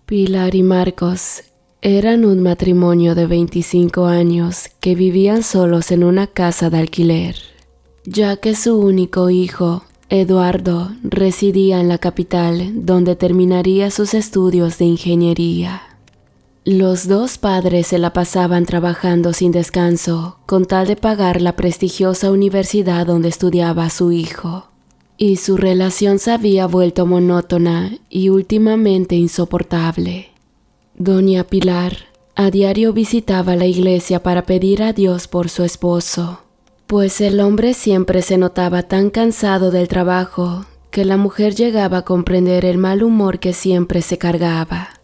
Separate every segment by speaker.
Speaker 1: Pilar y Marcos eran un matrimonio de 25 años que vivían solos en una casa de alquiler, ya que su único hijo, Eduardo, residía en la capital, donde terminaría sus estudios de ingeniería. Los dos padres se la pasaban trabajando sin descanso, con tal de pagar la prestigiosa universidad donde estudiaba su hijo. Y su relación se había vuelto monótona y últimamente insoportable. Doña Pilar a diario visitaba la iglesia para pedir a Dios por su esposo, pues el hombre siempre se notaba tan cansado del trabajo que la mujer llegaba a comprender el mal humor que siempre se cargaba.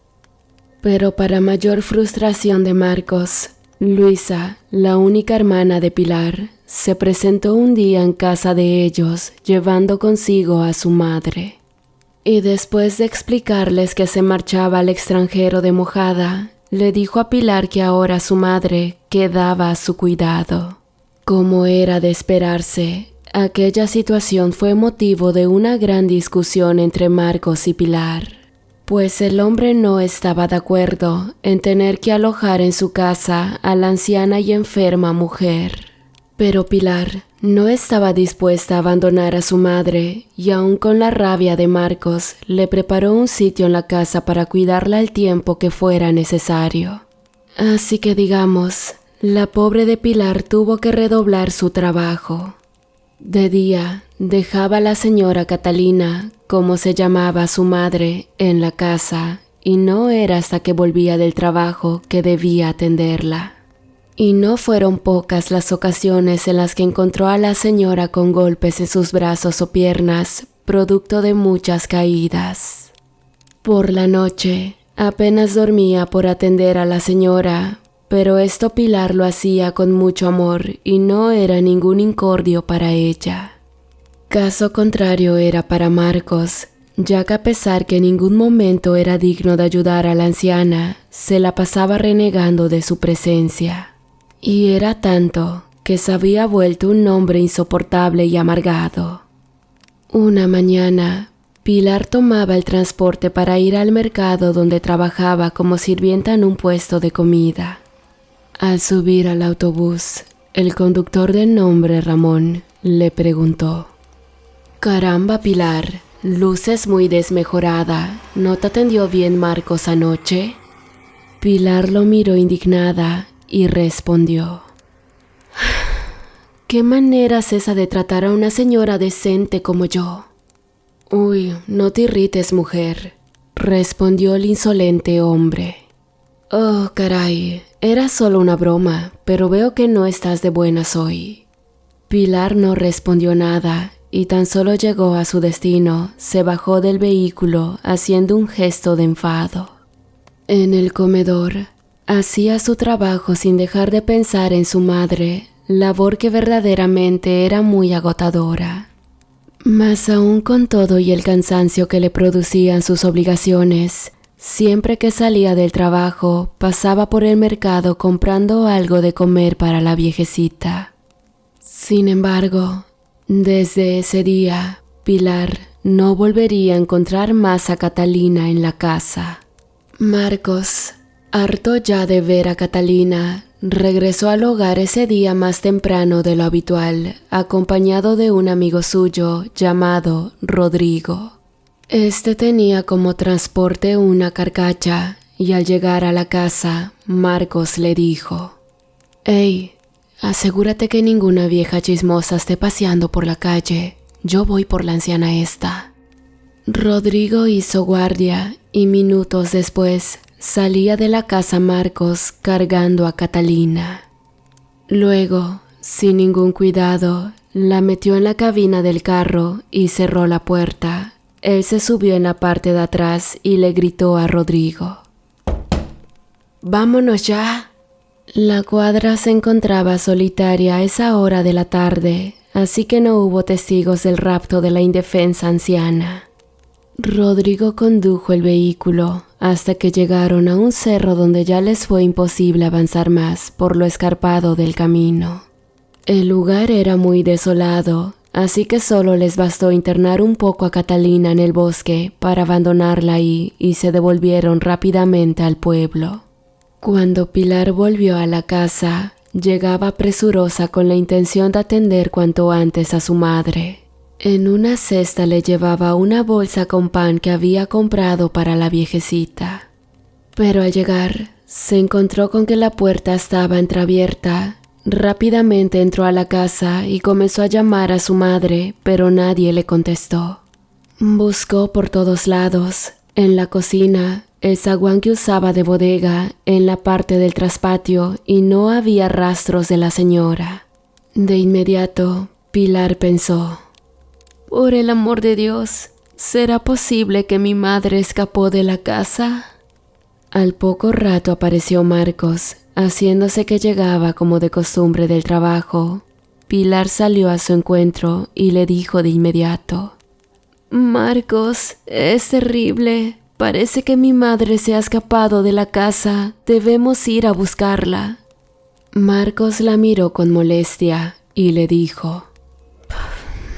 Speaker 1: Pero para mayor frustración de Marcos, Luisa, la única hermana de Pilar, se presentó un día en casa de ellos llevando consigo a su madre. Y después de explicarles que se marchaba al extranjero de mojada, le dijo a Pilar que ahora su madre quedaba a su cuidado. Como era de esperarse, aquella situación fue motivo de una gran discusión entre Marcos y Pilar, pues el hombre no estaba de acuerdo en tener que alojar en su casa a la anciana y enferma mujer. Pero Pilar no estaba dispuesta a abandonar a su madre y aun con la rabia de Marcos le preparó un sitio en la casa para cuidarla el tiempo que fuera necesario. Así que digamos, la pobre de Pilar tuvo que redoblar su trabajo. De día dejaba a la señora Catalina, como se llamaba su madre, en la casa, y no era hasta que volvía del trabajo que debía atenderla. Y no fueron pocas las ocasiones en las que encontró a la señora con golpes en sus brazos o piernas, producto de muchas caídas. Por la noche, apenas dormía por atender a la señora, pero esto Pilar lo hacía con mucho amor y no era ningún incordio para ella. Caso contrario era para Marcos, ya que a pesar que en ningún momento era digno de ayudar a la anciana, se la pasaba renegando de su presencia. Y era tanto que se había vuelto un hombre insoportable y amargado. Una mañana, Pilar tomaba el transporte para ir al mercado donde trabajaba como sirvienta en un puesto de comida. Al subir al autobús, el conductor de nombre Ramón le preguntó: «Caramba, Pilar, luces muy desmejorada. ¿No te atendió bien Marcos anoche?» Pilar lo miró indignada y respondió: «¿Qué manera es esa de tratar a una señora decente como yo?» «Uy, no te irrites, mujer», respondió el insolente hombre. «Oh, caray, era solo una broma, pero veo que no estás de buenas hoy». Pilar no respondió nada y tan solo llegó a su destino, se bajó del vehículo haciendo un gesto de enfado. En el comedor, hacía su trabajo sin dejar de pensar en su madre, labor que verdaderamente era muy agotadora. Mas aún con todo y el cansancio que le producían sus obligaciones, siempre que salía del trabajo pasaba por el mercado comprando algo de comer para la viejecita. Sin embargo, desde ese día, Pilar no volvería a encontrar más a Catalina en la casa. Marcos, harto ya de ver a Catalina, regresó al hogar ese día más temprano de lo habitual, acompañado de un amigo suyo llamado Rodrigo. Este tenía como transporte una carcacha y al llegar a la casa, Marcos le dijo: «Hey, asegúrate que ninguna vieja chismosa esté paseando por la calle. Yo voy por la anciana esta». Rodrigo hizo guardia y minutos después salía de la casa Marcos cargando a Catalina. Luego, sin ningún cuidado, la metió en la cabina del carro y cerró la puerta. Él se subió en la parte de atrás y le gritó a Rodrigo: «¡Vámonos ya!». La cuadra se encontraba solitaria a esa hora de la tarde, así que no hubo testigos del rapto de la indefensa anciana. Rodrigo condujo el vehículo hasta que llegaron a un cerro donde ya les fue imposible avanzar más por lo escarpado del camino. El lugar era muy desolado, así que solo les bastó internar un poco a Catalina en el bosque para abandonarla ahí y se devolvieron rápidamente al pueblo. Cuando Pilar volvió a la casa, llegaba presurosa con la intención de atender cuanto antes a su madre. En una cesta le llevaba una bolsa con pan que había comprado para la viejecita. Pero al llegar, se encontró con que la puerta estaba entreabierta. Rápidamente entró a la casa y comenzó a llamar a su madre, pero nadie le contestó. Buscó por todos lados, en la cocina, el zaguán que usaba de bodega, en la parte del traspatio, y no había rastros de la señora. De inmediato, Pilar pensó: «Por el amor de Dios, ¿será posible que mi madre escapó de la casa?». Al poco rato apareció Marcos, haciéndose que llegaba como de costumbre del trabajo. Pilar salió a su encuentro y le dijo de inmediato: «Marcos, es terrible. Parece que mi madre se ha escapado de la casa. Debemos ir a buscarla». Marcos la miró con molestia y le dijo: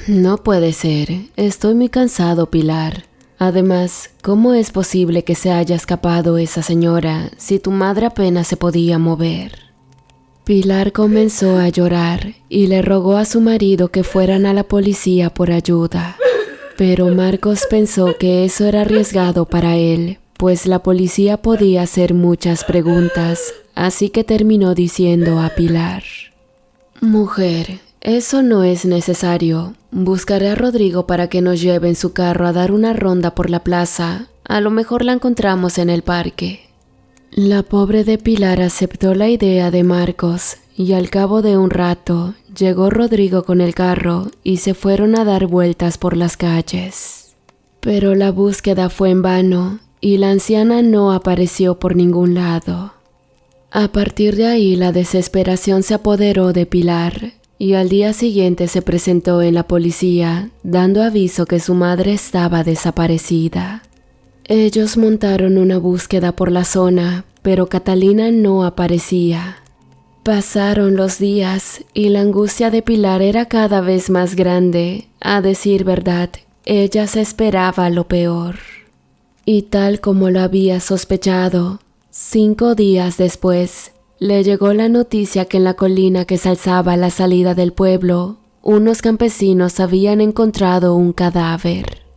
Speaker 1: «No puede ser. Estoy muy cansado, Pilar. Además, ¿cómo es posible que se haya escapado esa señora si tu madre apenas se podía mover?». Pilar comenzó a llorar y le rogó a su marido que fueran a la policía por ayuda. Pero Marcos pensó que eso era arriesgado para él, pues la policía podía hacer muchas preguntas, así que terminó diciendo a Pilar: «Mujer, eso no es necesario. Buscaré a Rodrigo para que nos lleve en su carro a dar una ronda por la plaza. A lo mejor la encontramos en el parque». La pobre de Pilar aceptó la idea de Marcos y al cabo de un rato llegó Rodrigo con el carro y se fueron a dar vueltas por las calles. Pero la búsqueda fue en vano y la anciana no apareció por ningún lado. A partir de ahí la desesperación se apoderó de Pilar y al día siguiente se presentó en la policía dando aviso que su madre estaba desaparecida. Ellos montaron una búsqueda por la zona, pero Catalina no aparecía. Pasaron los días y la angustia de Pilar era cada vez más grande. A decir verdad, ella se esperaba lo peor. Y tal como lo había sospechado, 5 días después, le llegó la noticia que en la colina que se alzaba a la salida del pueblo, unos campesinos habían encontrado un cadáver.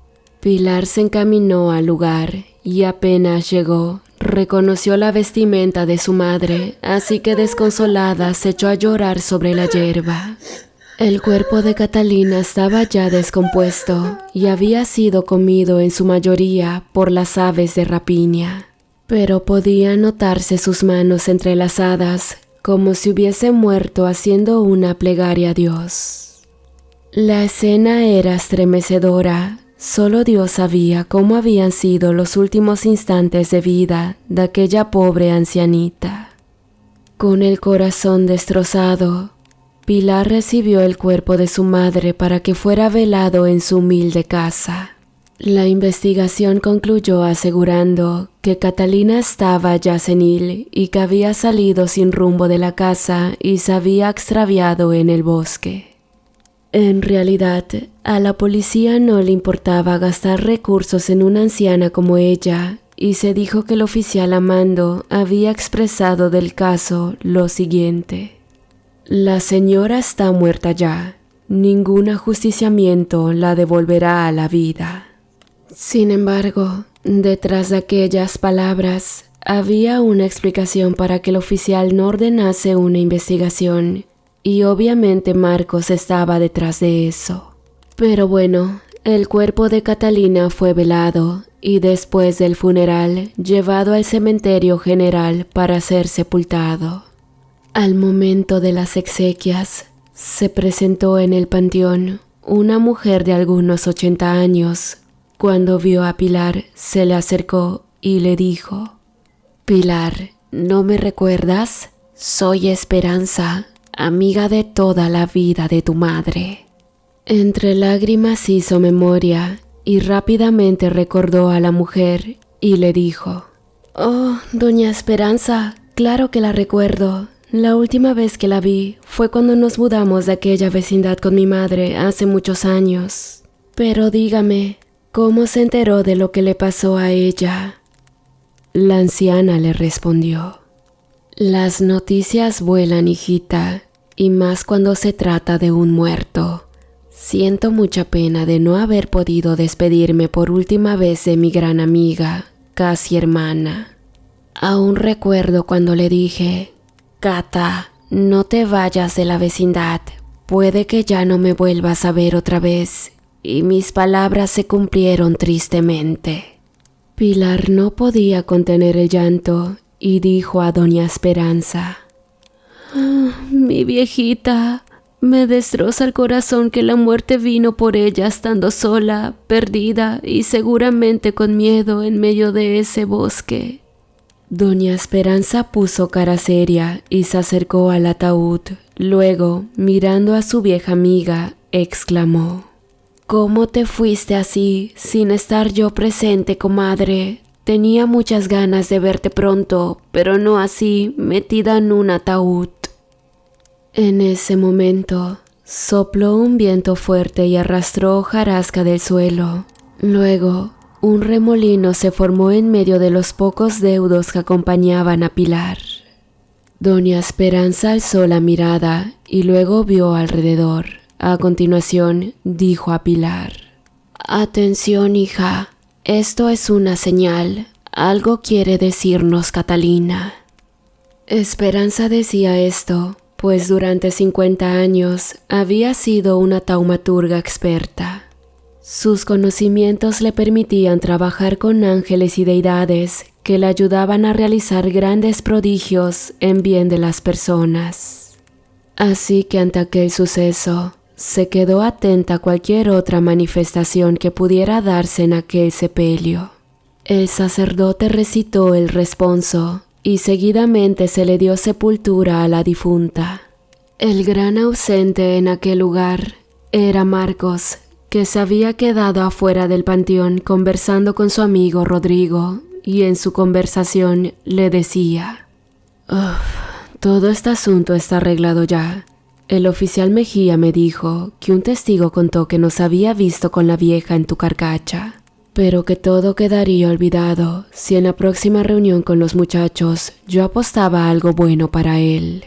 Speaker 1: Pilar se encaminó al lugar y apenas llegó, reconoció la vestimenta de su madre, así que desconsolada se echó a llorar sobre la hierba. El cuerpo de Catalina estaba ya descompuesto y había sido comido en su mayoría por las aves de rapiña, pero podía notarse sus manos entrelazadas como si hubiese muerto haciendo una plegaria a Dios. La escena era estremecedora. Solo Dios sabía cómo habían sido los últimos instantes de vida de aquella pobre ancianita. Con el corazón destrozado, Pilar recibió el cuerpo de su madre para que fuera velado en su humilde casa. La investigación concluyó asegurando que Catalina estaba ya senil y que había salido sin rumbo de la casa y se había extraviado en el bosque. En realidad, a la policía no le importaba gastar recursos en una anciana como ella, y se dijo que el oficial a mando había expresado del caso lo siguiente: «La señora está muerta ya. Ningún ajusticiamiento la devolverá a la vida». Sin embargo, detrás de aquellas palabras había una explicación para que el oficial no ordenase una investigación. Y obviamente Marcos estaba detrás de eso. Pero bueno, el cuerpo de Catalina fue velado y después del funeral llevado al cementerio general para ser sepultado. Al momento de las exequias, se presentó en el panteón una mujer de algunos 80 años. Cuando vio a Pilar, se le acercó y le dijo: «Pilar, ¿no me recuerdas? Soy Esperanza, amiga de toda la vida de tu madre». Entre lágrimas hizo memoria y rápidamente recordó a la mujer y le dijo: «Oh, doña Esperanza, claro que la recuerdo. La última vez que la vi fue cuando nos mudamos de aquella vecindad con mi madre hace muchos años. Pero dígame, ¿cómo se enteró de lo que le pasó a ella? La anciana le respondió: Las noticias vuelan, hijita, y más cuando se trata de un muerto. Siento mucha pena de no haber podido despedirme por última vez de mi gran amiga, casi hermana. Aún recuerdo cuando le dije: Cata, no te vayas de la vecindad, puede que ya no me vuelvas a ver otra vez, y mis palabras se cumplieron tristemente. Pilar no podía contener el llanto y dijo a doña Esperanza: Mi viejita, me destroza el corazón que la muerte vino por ella estando sola, perdida y seguramente con miedo en medio de ese bosque. Doña Esperanza puso cara seria y se acercó al ataúd. Luego, mirando a su vieja amiga, exclamó: ¿Cómo te fuiste así, sin estar yo presente, comadre? Tenía muchas ganas de verte pronto, pero no así, metida en un ataúd. En ese momento, sopló un viento fuerte y arrastró hojarasca del suelo. Luego, un remolino se formó en medio de los pocos deudos que acompañaban a Pilar. Doña Esperanza alzó la mirada y luego vio alrededor. A continuación, dijo a Pilar: Atención, hija, esto es una señal. Algo quiere decirnos Catalina. Esperanza decía esto, pues durante 50 años había sido una taumaturga experta. Sus conocimientos le permitían trabajar con ángeles y deidades que le ayudaban a realizar grandes prodigios en bien de las personas. Así que ante aquel suceso, se quedó atenta a cualquier otra manifestación que pudiera darse en aquel sepelio. El sacerdote recitó el responso y seguidamente se le dio sepultura a la difunta. El gran ausente en aquel lugar era Marcos, que se había quedado afuera del panteón conversando con su amigo Rodrigo, y en su conversación le decía: todo este asunto está arreglado ya. El oficial Mejía me dijo que un testigo contó que nos había visto con la vieja en tu carcacha, pero que todo quedaría olvidado si en la próxima reunión con los muchachos yo apostaba algo bueno para él.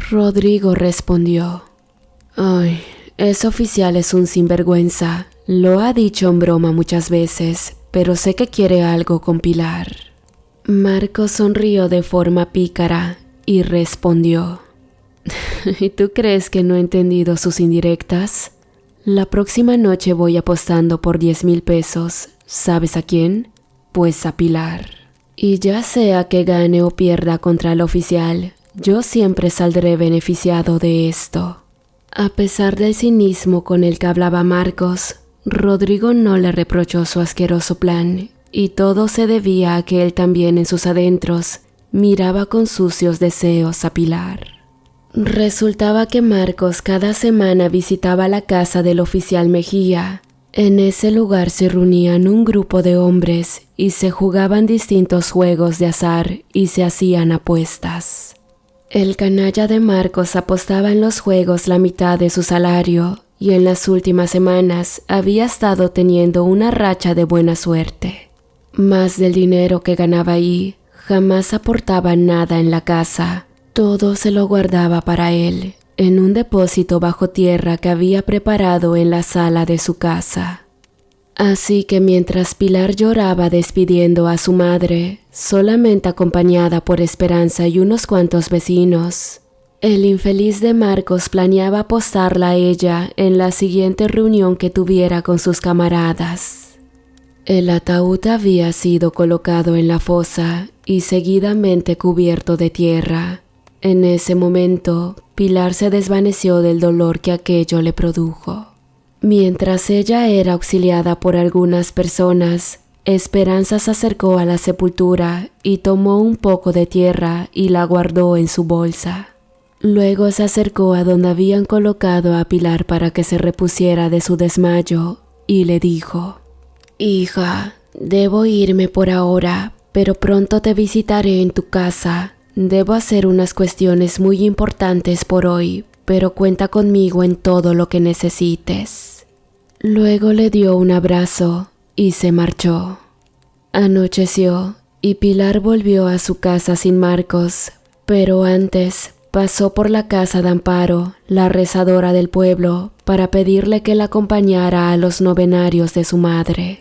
Speaker 1: Rodrigo respondió: Ay, ese oficial es un sinvergüenza. Lo ha dicho en broma muchas veces, pero sé que quiere algo con Pilar. Marcos sonrió de forma pícara y respondió: ¿Y tú crees que no he entendido sus indirectas? La próxima noche voy apostando por 10,000 pesos. ¿Sabes a quién? Pues a Pilar. Y ya sea que gane o pierda contra el oficial, yo siempre saldré beneficiado de esto. A pesar del cinismo con el que hablaba Marcos, Rodrigo no le reprochó su asqueroso plan, y todo se debía a que él también en sus adentros miraba con sucios deseos a Pilar. Resultaba que Marcos cada semana visitaba la casa del oficial Mejía. En ese lugar se reunían un grupo de hombres y se jugaban distintos juegos de azar y se hacían apuestas. El canalla de Marcos apostaba en los juegos la mitad de su salario y en las últimas semanas había estado teniendo una racha de buena suerte. Más del dinero que ganaba ahí, jamás aportaba nada en la casa. Todo se lo guardaba para él, en un depósito bajo tierra que había preparado en la sala de su casa. Así que mientras Pilar lloraba despidiendo a su madre, solamente acompañada por Esperanza y unos cuantos vecinos, el infeliz de Marcos planeaba apostarla a ella en la siguiente reunión que tuviera con sus camaradas. El ataúd había sido colocado en la fosa y seguidamente cubierto de tierra. En ese momento, Pilar se desvaneció del dolor que aquello le produjo. Mientras ella era auxiliada por algunas personas, Esperanza se acercó a la sepultura y tomó un poco de tierra y la guardó en su bolsa. Luego se acercó a donde habían colocado a Pilar para que se repusiera de su desmayo y le dijo: Hija, debo irme por ahora, pero pronto te visitaré en tu casa. Debo hacer unas cuestiones muy importantes por hoy, pero cuenta conmigo en todo lo que necesites. Luego le dio un abrazo y se marchó. Anocheció y Pilar volvió a su casa sin Marcos, pero antes pasó por la casa de Amparo, la rezadora del pueblo, para pedirle que la acompañara a los novenarios de su madre.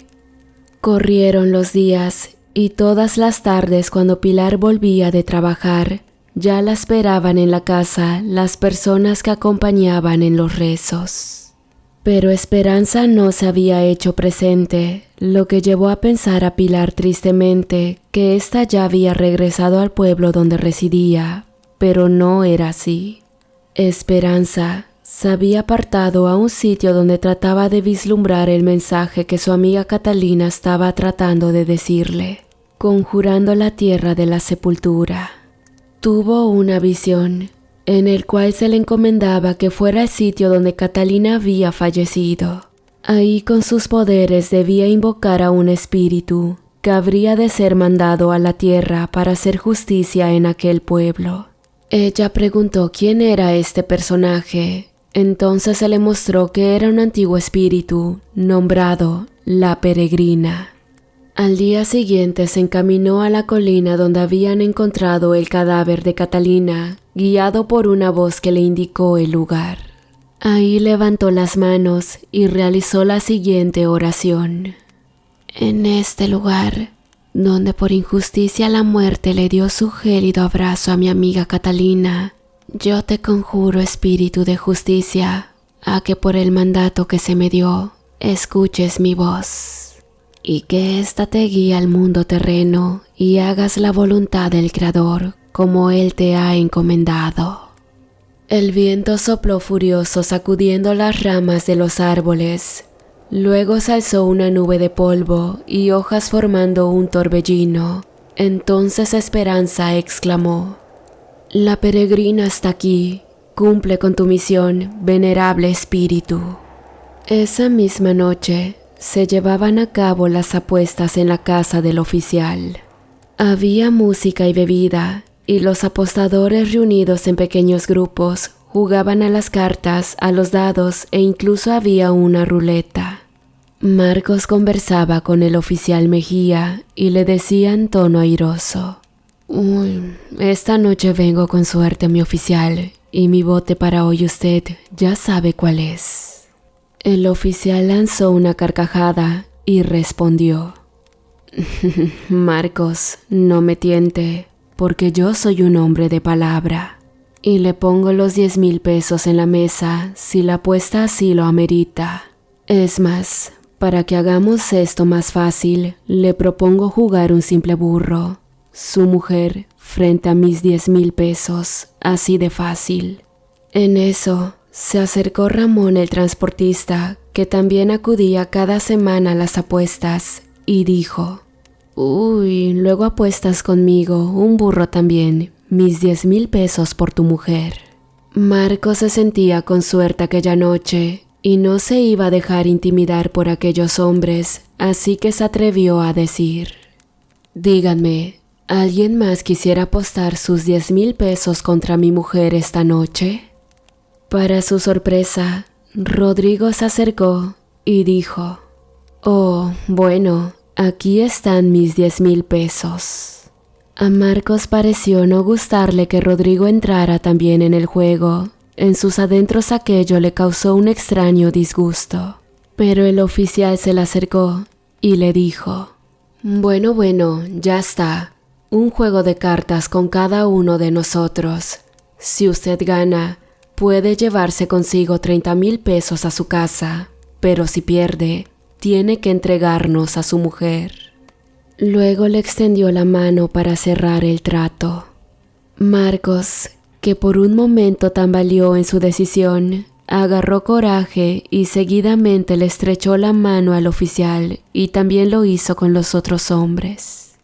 Speaker 1: Corrieron los días y todas las tardes cuando Pilar volvía de trabajar, ya la esperaban en la casa las personas que acompañaban en los rezos. Pero Esperanza no se había hecho presente, lo que llevó a pensar a Pilar tristemente que ésta ya había regresado al pueblo donde residía, pero no era así. Esperanza se había apartado a un sitio donde trataba de vislumbrar el mensaje que su amiga Catalina estaba tratando de decirle, conjurando la tierra de la sepultura. Tuvo una visión en el cual se le encomendaba que fuera el sitio donde Catalina había fallecido. Ahí con sus poderes debía invocar a un espíritu que habría de ser mandado a la tierra para hacer justicia en aquel pueblo. Ella preguntó quién era este personaje. Entonces se le mostró que era un antiguo espíritu nombrado La Peregrina. Al día siguiente se encaminó a la colina donde habían encontrado el cadáver de Catalina, guiado por una voz que le indicó el lugar. Ahí levantó las manos y realizó la siguiente oración. En este lugar, donde por injusticia la muerte le dio su gélido abrazo a mi amiga Catalina, yo te conjuro, espíritu de justicia, a que por el mandato que se me dio, escuches mi voz, y que ésta te guíe al mundo terreno y hagas la voluntad del Creador como Él te ha encomendado. El viento sopló furioso sacudiendo las ramas de los árboles. Luego se alzó una nube de polvo y hojas formando un torbellino. Entonces Esperanza exclamó: La peregrina está aquí, cumple con tu misión, venerable espíritu. Esa misma noche se llevaban a cabo las apuestas en la casa del oficial. Había música y bebida, y los apostadores reunidos en pequeños grupos jugaban a las cartas, a los dados e incluso había una ruleta. Marcos conversaba con el oficial Mejía y le decía en tono airoso: Esta noche vengo con suerte, mi oficial, y mi bote para hoy usted ya sabe cuál es. El oficial lanzó una carcajada y respondió: Marcos, no me tiente, porque yo soy un hombre de palabra, y le pongo los 10,000 pesos en la mesa si la apuesta así lo amerita. Es más, para que hagamos esto más fácil, le propongo jugar un simple burro, su mujer, frente a mis 10,000 pesos, así de fácil. En eso se acercó Ramón el transportista, que también acudía cada semana a las apuestas, y dijo: luego apuestas conmigo, un burro también, mis 10,000 pesos por tu mujer. Marcos se sentía con suerte aquella noche, y no se iba a dejar intimidar por aquellos hombres, así que se atrevió a decir: Díganme, ¿alguien más quisiera apostar sus 10,000 pesos contra mi mujer esta noche? Para su sorpresa, Rodrigo se acercó y dijo: bueno, aquí están mis 10,000 pesos. A Marcos pareció no gustarle que Rodrigo entrara también en el juego. En sus adentros aquello le causó un extraño disgusto. Pero el oficial se le acercó y le dijo: Bueno, ya está. Un juego de cartas con cada uno de nosotros. Si usted gana, puede llevarse consigo 30,000 pesos a su casa, pero si pierde, tiene que entregarnos a su mujer. Luego le extendió la mano para cerrar el trato. Marcos, que por un momento tambaleó en su decisión, agarró coraje y seguidamente le estrechó la mano al oficial y también lo hizo con los otros hombres.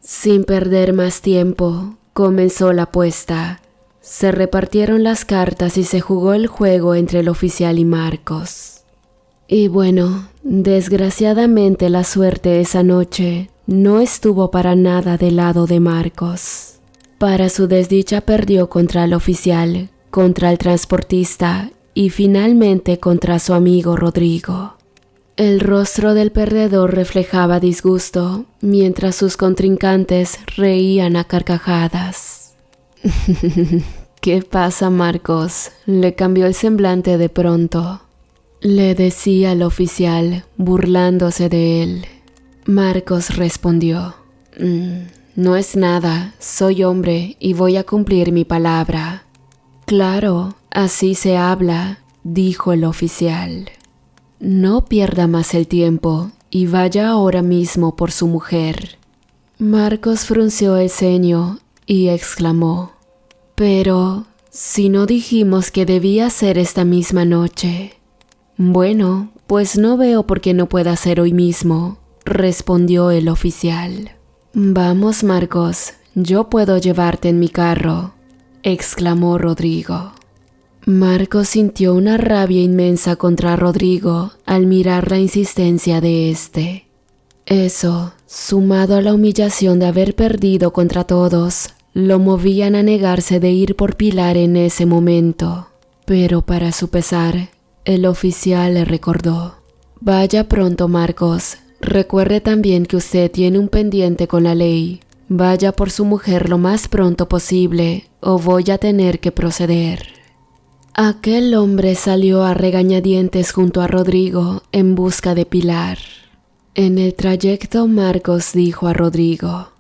Speaker 1: Sin perder más tiempo, comenzó la apuesta. Se repartieron las cartas y se jugó el juego entre el oficial y Marcos. Y bueno, desgraciadamente la suerte esa noche no estuvo para nada del lado de Marcos. Para su desdicha perdió contra el oficial, contra el transportista y finalmente contra su amigo Rodrigo. El rostro del perdedor reflejaba disgusto, mientras sus contrincantes reían a carcajadas. ¿Qué pasa, Marcos? Le cambió el semblante de pronto. Le decía el oficial, burlándose de él. Marcos respondió: no es nada, soy hombre y voy a cumplir mi palabra. Claro, así se habla, dijo el oficial. No pierda más el tiempo y vaya ahora mismo por su mujer. Marcos frunció el ceño y exclamó: pero, si no dijimos que debía ser esta misma noche. Bueno, pues no veo por qué no pueda ser hoy mismo, respondió el oficial. Vamos, Marcos, yo puedo llevarte en mi carro, exclamó Rodrigo. Marcos sintió una rabia inmensa contra Rodrigo al mirar la insistencia de éste. Eso, sumado a la humillación de haber perdido contra todos, lo movían a negarse de ir por Pilar en ese momento. Pero para su pesar, el oficial le recordó: vaya pronto, Marcos. Recuerde también que usted tiene un pendiente con la ley. Vaya por su mujer lo más pronto posible o voy a tener que proceder. Aquel hombre salió a regañadientes junto a Rodrigo en busca de Pilar. En el trayecto, Marcos dijo a Rodrigo: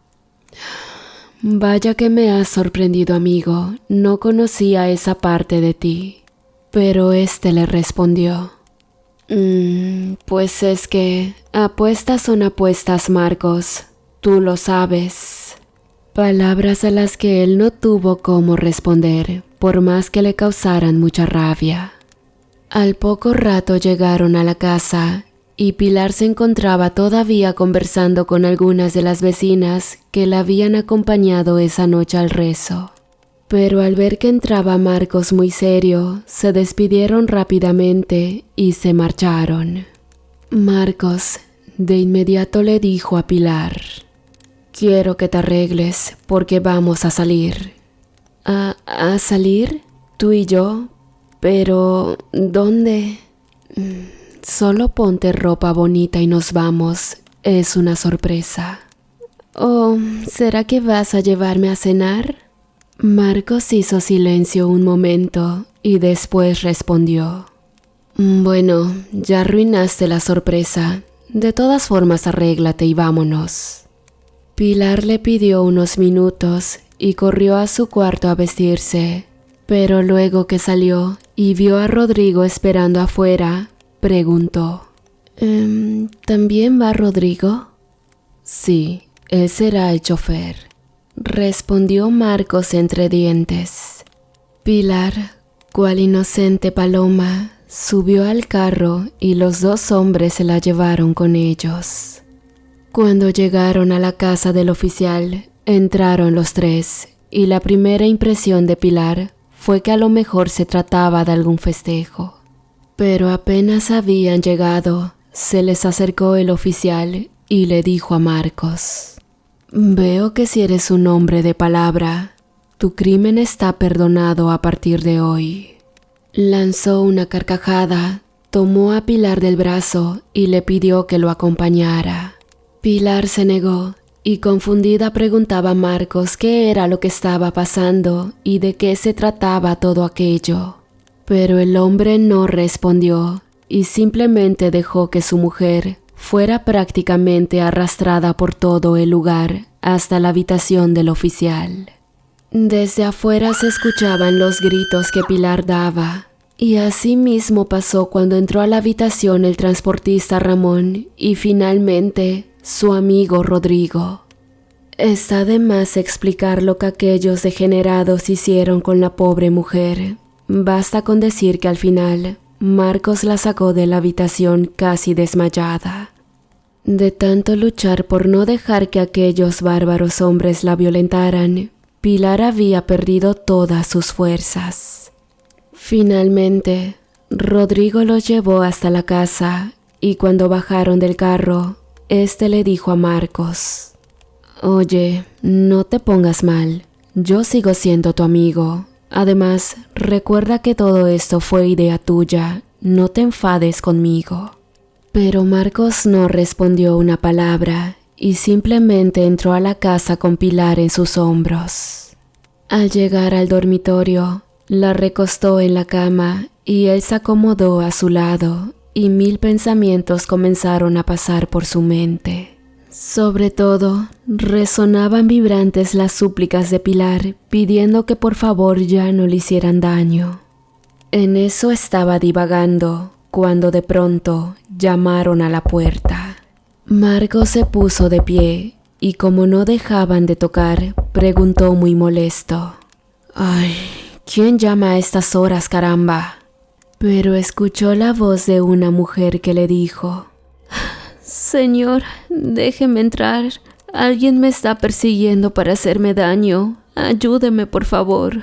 Speaker 1: vaya que me has sorprendido, amigo, no conocía esa parte de ti. Pero este le respondió: pues es que apuestas son apuestas, Marcos, tú lo sabes. Palabras a las que él no tuvo cómo responder, por más que le causaran mucha rabia. Al poco rato llegaron a la casa y Pilar se encontraba todavía conversando con algunas de las vecinas que la habían acompañado esa noche al rezo. Pero al ver que entraba Marcos muy serio, se despidieron rápidamente y se marcharon. Marcos de inmediato le dijo a Pilar: quiero que te arregles porque vamos a salir. ¿A salir? ¿Tú y yo? Pero, ¿dónde? Solo ponte ropa bonita y nos vamos. Es una sorpresa. ¿O será que vas a llevarme a cenar? Marcos hizo silencio un momento y después respondió: bueno, ya arruinaste la sorpresa. De todas formas, arréglate y vámonos. Pilar le pidió unos minutos y corrió a su cuarto a vestirse, pero luego que salió y vio a Rodrigo esperando afuera, preguntó: ¿también va Rodrigo? Sí, él será el chofer, respondió Marcos entre dientes. Pilar, cual inocente paloma, subió al carro y los dos hombres se la llevaron con ellos. Cuando llegaron a la casa del oficial, entraron los tres y la primera impresión de Pilar fue que a lo mejor se trataba de algún festejo. Pero apenas habían llegado, se les acercó el oficial y le dijo a Marcos: veo que si eres un hombre de palabra, tu crimen está perdonado a partir de hoy. Lanzó una carcajada, tomó a Pilar del brazo y le pidió que lo acompañara. Pilar se negó y confundida preguntaba a Marcos qué era lo que estaba pasando y de qué se trataba todo aquello. Pero el hombre no respondió y simplemente dejó que su mujer fuera prácticamente arrastrada por todo el lugar hasta la habitación del oficial. Desde afuera se escuchaban los gritos que Pilar daba, y así mismo pasó cuando entró a la habitación el transportista Ramón y finalmente su amigo Rodrigo. Está de más explicar lo que aquellos degenerados hicieron con la pobre mujer. Basta con decir que al final Marcos la sacó de la habitación casi desmayada. De tanto luchar por no dejar que aquellos bárbaros hombres la violentaran, Pilar había perdido todas sus fuerzas. Finalmente, Rodrigo los llevó hasta la casa y cuando bajaron del carro, este le dijo a Marcos: oye, no te pongas mal, yo sigo siendo tu amigo. Además, recuerda que todo esto fue idea tuya, no te enfades conmigo. Pero Marcos no respondió una palabra y simplemente entró a la casa con Pilar en sus hombros. Al llegar al dormitorio, la recostó en la cama y él se acomodó a su lado y 1000 pensamientos comenzaron a pasar por su mente. Sobre todo, resonaban vibrantes las súplicas de Pilar pidiendo que por favor ya no le hicieran daño. En eso estaba divagando cuando de pronto llamaron a la puerta. Marcos se puso de pie y como no dejaban de tocar, preguntó muy molesto: «Ay, ¿quién llama a estas horas, caramba?». Pero escuchó la voz de una mujer que le dijo: «Señor, déjeme entrar. Alguien me está persiguiendo para hacerme daño. Ayúdeme, por favor».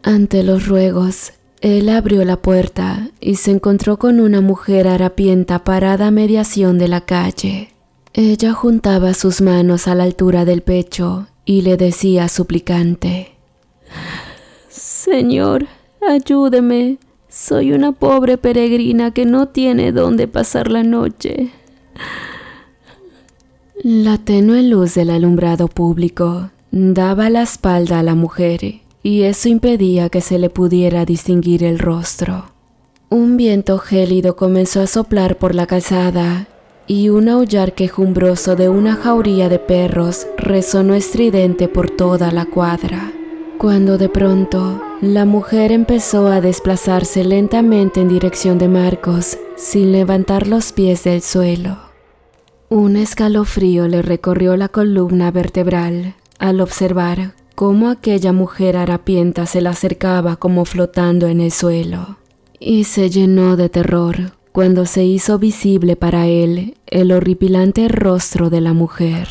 Speaker 1: Ante los ruegos, él abrió la puerta y se encontró con una mujer harapienta parada a mediación de la calle. Ella juntaba sus manos a la altura del pecho y le decía suplicante: «Señor, ayúdeme. Soy una pobre peregrina que no tiene dónde pasar la noche». La tenue luz del alumbrado público daba la espalda a la mujer y eso impedía que se le pudiera distinguir el rostro. Un viento gélido comenzó a soplar por la calzada y un aullar quejumbroso de una jauría de perros resonó estridente por toda la cuadra, cuando de pronto la mujer empezó a desplazarse lentamente en dirección de Marcos sin levantar los pies del suelo. Un escalofrío le recorrió la columna vertebral al observar cómo aquella mujer harapienta se le acercaba como flotando en el suelo, y se llenó de terror cuando se hizo visible para él el horripilante rostro de la mujer.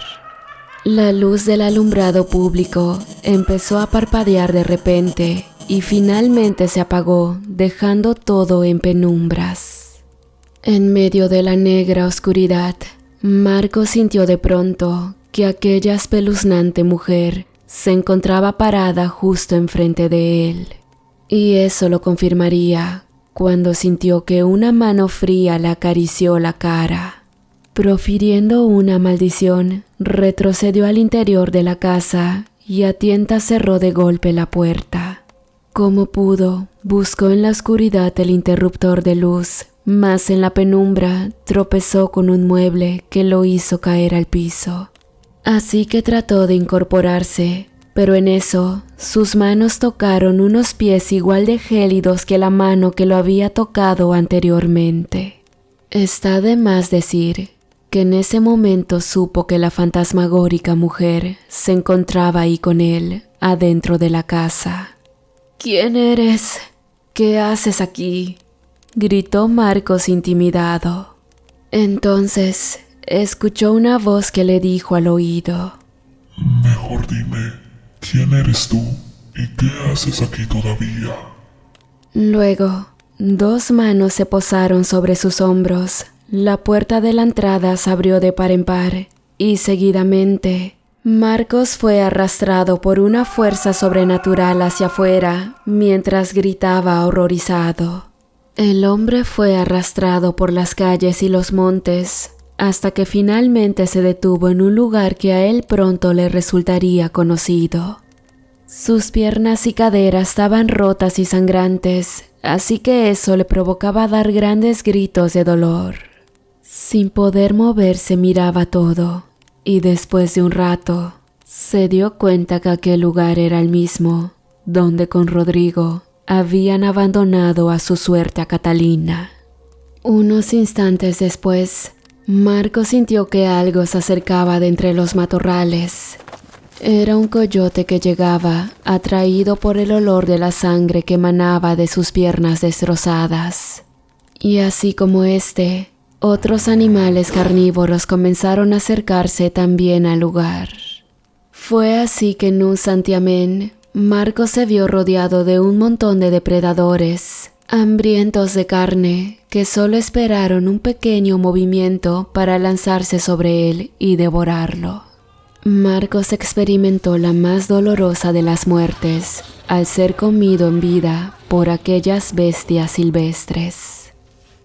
Speaker 1: La luz del alumbrado público empezó a parpadear de repente y finalmente se apagó, dejando todo en penumbras. En medio de la negra oscuridad, Marcos sintió de pronto que aquella espeluznante mujer se encontraba parada justo enfrente de él, y eso lo confirmaría cuando sintió que una mano fría le acarició la cara. Profiriendo una maldición, retrocedió al interior de la casa y a tientas cerró de golpe la puerta. Como pudo, buscó en la oscuridad el interruptor de luz, mas en la penumbra tropezó con un mueble que lo hizo caer al piso. Así que trató de incorporarse, pero en eso sus manos tocaron unos pies igual de gélidos que la mano que lo había tocado anteriormente. Está de más decir que en ese momento supo que la fantasmagórica mujer se encontraba ahí con él, adentro de la casa. «¿Quién eres? ¿Qué haces aquí?», gritó Marcos intimidado. Entonces escuchó una voz que le dijo al oído:
Speaker 2: «Mejor dime, ¿quién eres tú y qué haces aquí todavía?».
Speaker 1: Luego, 2 manos se posaron sobre sus hombros. La puerta de la entrada se abrió de par en par y seguidamente Marcos fue arrastrado por una fuerza sobrenatural hacia afuera mientras gritaba horrorizado. El hombre fue arrastrado por las calles y los montes hasta que finalmente se detuvo en un lugar que a él pronto le resultaría conocido. Sus piernas y caderas estaban rotas y sangrantes, así que eso le provocaba dar grandes gritos de dolor. Sin poder moverse miraba todo, y después de un rato, se dio cuenta que aquel lugar era el mismo, donde con Rodrigo habían abandonado a su suerte a Catalina. Unos instantes después, Marcos sintió que algo se acercaba de entre los matorrales. Era un coyote que llegaba, atraído por el olor de la sangre que emanaba de sus piernas destrozadas. Y así como otros animales carnívoros comenzaron a acercarse también al lugar. Fue así que en un santiamén, Marcos se vio rodeado de un montón de depredadores, hambrientos de carne, que solo esperaron un pequeño movimiento para lanzarse sobre él y devorarlo. Marcos experimentó la más dolorosa de las muertes al ser comido en vida por aquellas bestias silvestres.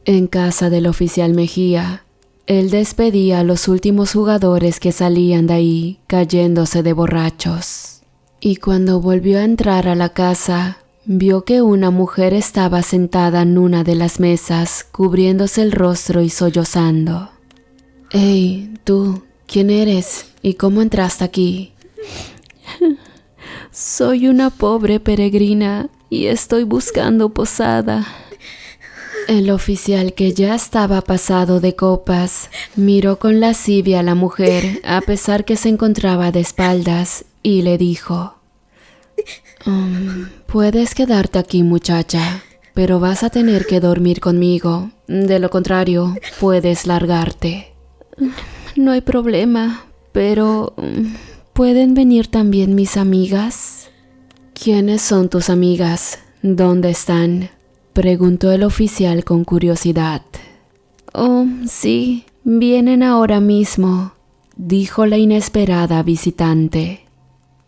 Speaker 1: En casa del oficial Mejía, él despedía a los últimos jugadores que salían de ahí cayéndose de borrachos. Y cuando volvió a entrar a la casa, vio que una mujer estaba sentada en una de las mesas cubriéndose el rostro y sollozando. «Hey, tú, ¿quién eres? ¿Y cómo entraste aquí?» «Soy una pobre peregrina y estoy buscando posada». El oficial, que ya estaba pasado de copas, miró con lascivia a la mujer a pesar que se encontraba de espaldas y le dijo: «Puedes quedarte aquí, muchacha, pero vas a tener que dormir conmigo. De lo contrario, puedes largarte». «No hay problema, pero ¿pueden venir también mis amigas?» «¿Quiénes son tus amigas? ¿Dónde están?», preguntó el oficial con curiosidad. «Oh, sí, vienen ahora mismo», dijo la inesperada visitante.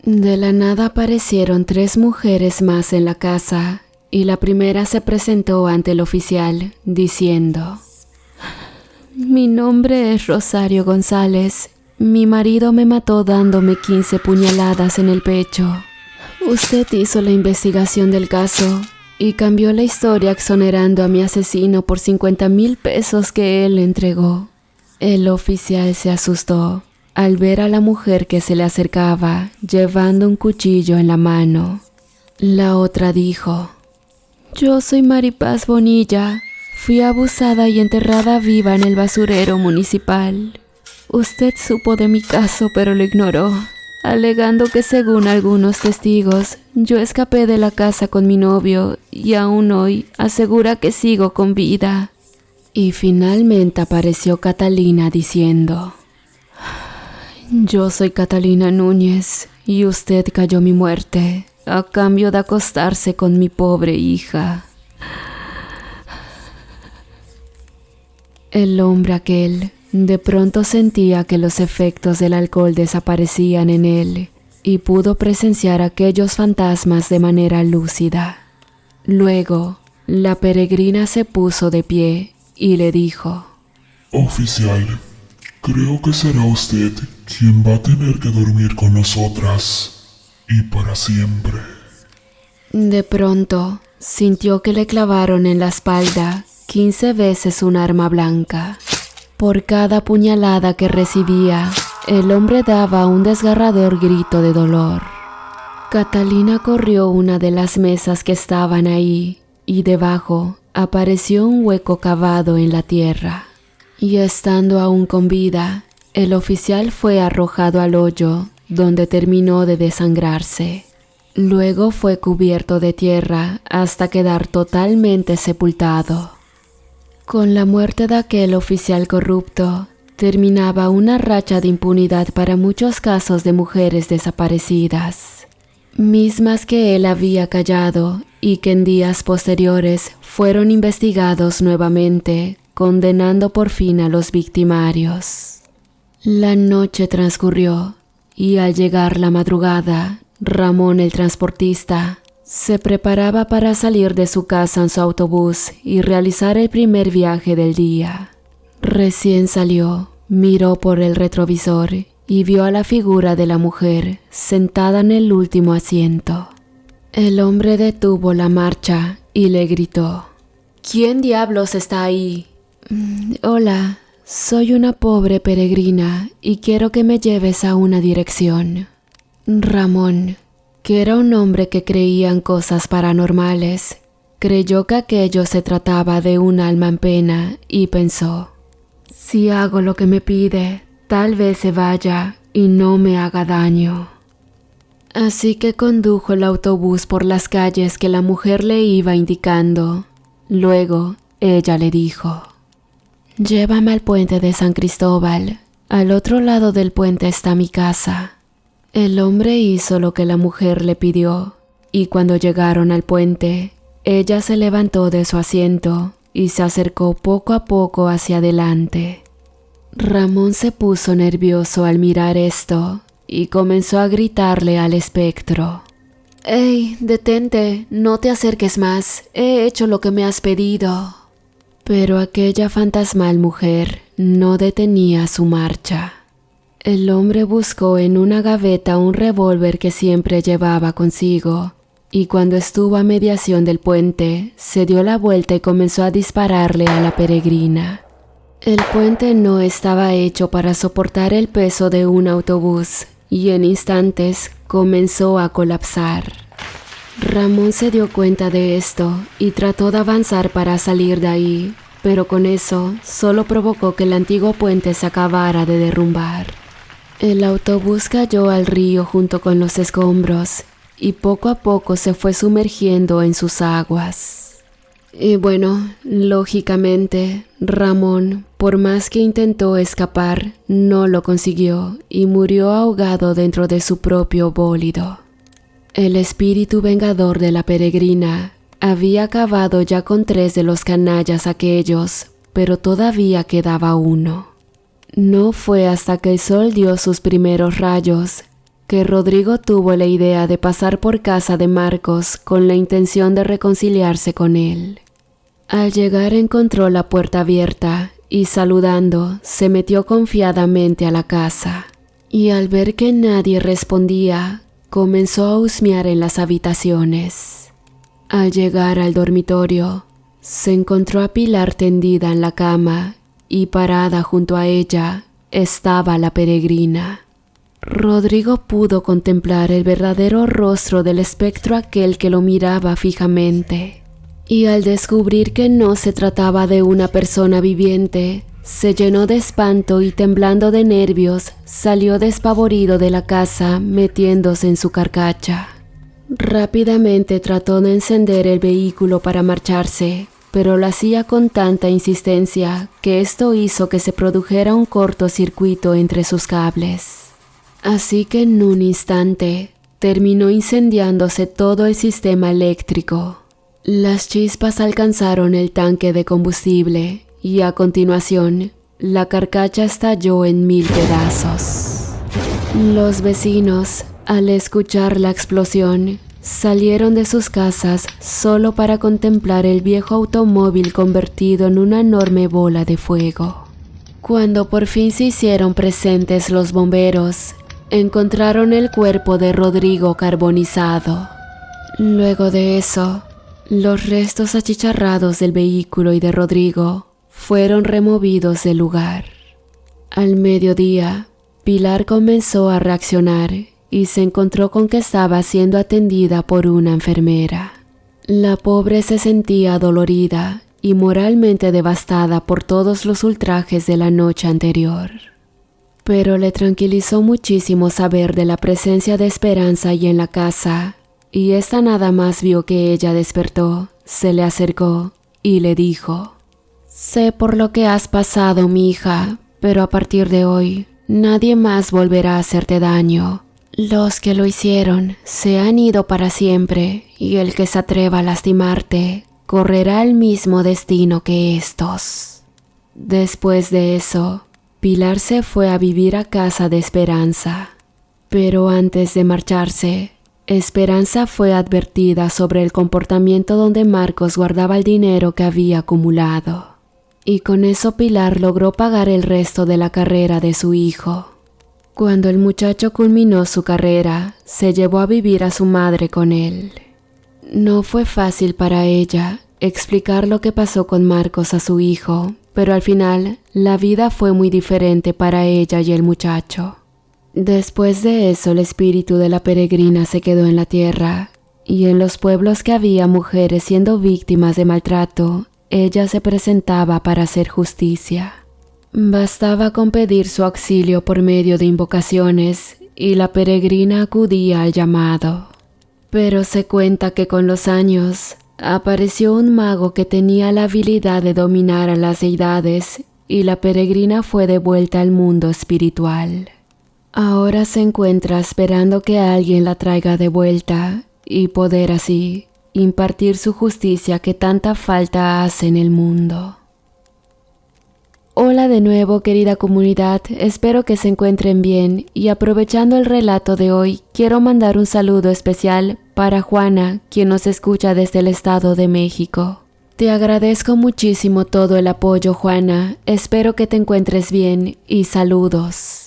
Speaker 1: De la nada aparecieron 3 mujeres más en la casa y la primera se presentó ante el oficial diciendo: «Mi nombre es Rosario González. Mi marido me mató dándome 15 puñaladas en el pecho. Usted hizo la investigación del caso y cambió la historia exonerando a mi asesino por 50,000 pesos que él entregó». El oficial se asustó al ver a la mujer que se le acercaba llevando un cuchillo en la mano. La otra dijo: «Yo soy Maripaz Bonilla. Fui abusada y enterrada viva en el basurero municipal. Usted supo de mi caso pero lo ignoró, alegando que según algunos testigos, yo escapé de la casa con mi novio y aún hoy asegura que sigo con vida». Y finalmente apareció Catalina diciendo: «Yo soy Catalina Núñez y usted cayó mi muerte a cambio de acostarse con mi pobre hija». El hombre aquel de pronto sentía que los efectos del alcohol desaparecían en él y pudo presenciar aquellos fantasmas de manera lúcida. Luego, la peregrina se puso de pie y le dijo:
Speaker 2: «Oficial, creo que será usted quien va a tener que dormir con nosotras y para siempre».
Speaker 1: De pronto, sintió que le clavaron en la espalda 15 veces un arma blanca. Por cada puñalada que recibía, el hombre daba un desgarrador grito de dolor. Catalina corrió una de las mesas que estaban ahí y debajo apareció un hueco cavado en la tierra. Y estando aún con vida, el oficial fue arrojado al hoyo, donde terminó de desangrarse. Luego fue cubierto de tierra hasta quedar totalmente sepultado. Con la muerte de aquel oficial corrupto, terminaba una racha de impunidad para muchos casos de mujeres desaparecidas, mismas que él había callado y que en días posteriores fueron investigados nuevamente, condenando por fin a los victimarios. La noche transcurrió y al llegar la madrugada, Ramón el transportista se preparaba para salir de su casa en su autobús y realizar el primer viaje del día. Recién salió, miró por el retrovisor y vio a la figura de la mujer sentada en el último asiento. El hombre detuvo la marcha y le gritó: «¿Quién diablos está ahí?» «Hola, soy una pobre peregrina y quiero que me lleves a una dirección». Ramón, que era un hombre que creía en cosas paranormales, creyó que aquello se trataba de un alma en pena y pensó: «Si hago lo que me pide, tal vez se vaya y no me haga daño». Así que condujo el autobús por las calles que la mujer le iba indicando. Luego, ella le dijo: «Llévame al puente de San Cristóbal. Al otro lado del puente está mi casa». El hombre hizo lo que la mujer le pidió, y cuando llegaron al puente, ella se levantó de su asiento y se acercó poco a poco hacia adelante. Ramón se puso nervioso al mirar esto y comenzó a gritarle al espectro. «¡Ey, detente! No te acerques más. He hecho lo que me has pedido». Pero aquella fantasmal mujer no detenía su marcha. El hombre buscó en una gaveta un revólver que siempre llevaba consigo, y cuando estuvo a mediación del puente, se dio la vuelta y comenzó a dispararle a la peregrina. El puente no estaba hecho para soportar el peso de un autobús, y en instantes comenzó a colapsar. Ramón se dio cuenta de esto y trató de avanzar para salir de ahí, pero con eso solo provocó que el antiguo puente se acabara de derrumbar. El autobús cayó al río junto con los escombros y poco a poco se fue sumergiendo en sus aguas. Y bueno, lógicamente, Ramón, por más que intentó escapar, no lo consiguió y murió ahogado dentro de su propio bólido. El espíritu vengador de la peregrina había acabado ya con 3 de los canallas aquellos, pero todavía quedaba uno. No fue hasta que el sol dio sus primeros rayos que Rodrigo tuvo la idea de pasar por casa de Marcos con la intención de reconciliarse con él. Al llegar encontró la puerta abierta y saludando se metió confiadamente a la casa, y al ver que nadie respondía, comenzó a husmear en las habitaciones. Al llegar al dormitorio, se encontró a Pilar tendida en la cama y parada junto a ella estaba la peregrina. Rodrigo pudo contemplar el verdadero rostro del espectro aquel que lo miraba fijamente, y al descubrir que no se trataba de una persona viviente, se llenó de espanto y temblando de nervios, salió despavorido de la casa metiéndose en su carcacha. Rápidamente trató de encender el vehículo para marcharse, pero lo hacía con tanta insistencia que esto hizo que se produjera un cortocircuito entre sus cables. Así que en un instante terminó incendiándose todo el sistema eléctrico. Las chispas alcanzaron el tanque de combustible y a continuación la carcacha estalló en 1000 pedazos. Los vecinos, al escuchar la explosión, salieron de sus casas solo para contemplar el viejo automóvil convertido en una enorme bola de fuego. Cuando por fin se hicieron presentes los bomberos, encontraron el cuerpo de Rodrigo carbonizado. Luego de eso, los restos achicharrados del vehículo y de Rodrigo fueron removidos del lugar. Al mediodía, Pilar comenzó a reaccionar y se encontró con que estaba siendo atendida por una enfermera. La pobre se sentía dolorida y moralmente devastada por todos los ultrajes de la noche anterior. Pero le tranquilizó muchísimo saber de la presencia de Esperanza ahí en la casa, y esta nada más vio que ella despertó, se le acercó y le dijo: «Sé por lo que has pasado, mi hija, pero a partir de hoy nadie más volverá a hacerte daño. Los que lo hicieron se han ido para siempre, y el que se atreva a lastimarte correrá el mismo destino que estos». Después de eso, Pilar se fue a vivir a casa de Esperanza. Pero antes de marcharse, Esperanza fue advertida sobre el comportamiento donde Marcos guardaba el dinero que había acumulado. Y con eso Pilar logró pagar el resto de la carrera de su hijo. Cuando el muchacho culminó su carrera, se llevó a vivir a su madre con él. No fue fácil para ella explicar lo que pasó con Marcos a su hijo, pero al final la vida fue muy diferente para ella y el muchacho. Después de eso, el espíritu de la peregrina se quedó en la tierra, y en los pueblos que había mujeres siendo víctimas de maltrato, ella se presentaba para hacer justicia. Bastaba con pedir su auxilio por medio de invocaciones y la peregrina acudía al llamado. Pero se cuenta que con los años apareció un mago que tenía la habilidad de dominar a las deidades y la peregrina fue devuelta al mundo espiritual. Ahora se encuentra esperando que alguien la traiga de vuelta y poder así impartir su justicia que tanta falta hace en el mundo. Hola de nuevo, querida comunidad, espero que se encuentren bien y aprovechando el relato de hoy, quiero mandar un saludo especial para Juana, quien nos escucha desde el Estado de México. Te agradezco muchísimo todo el apoyo, Juana, espero que te encuentres bien y saludos.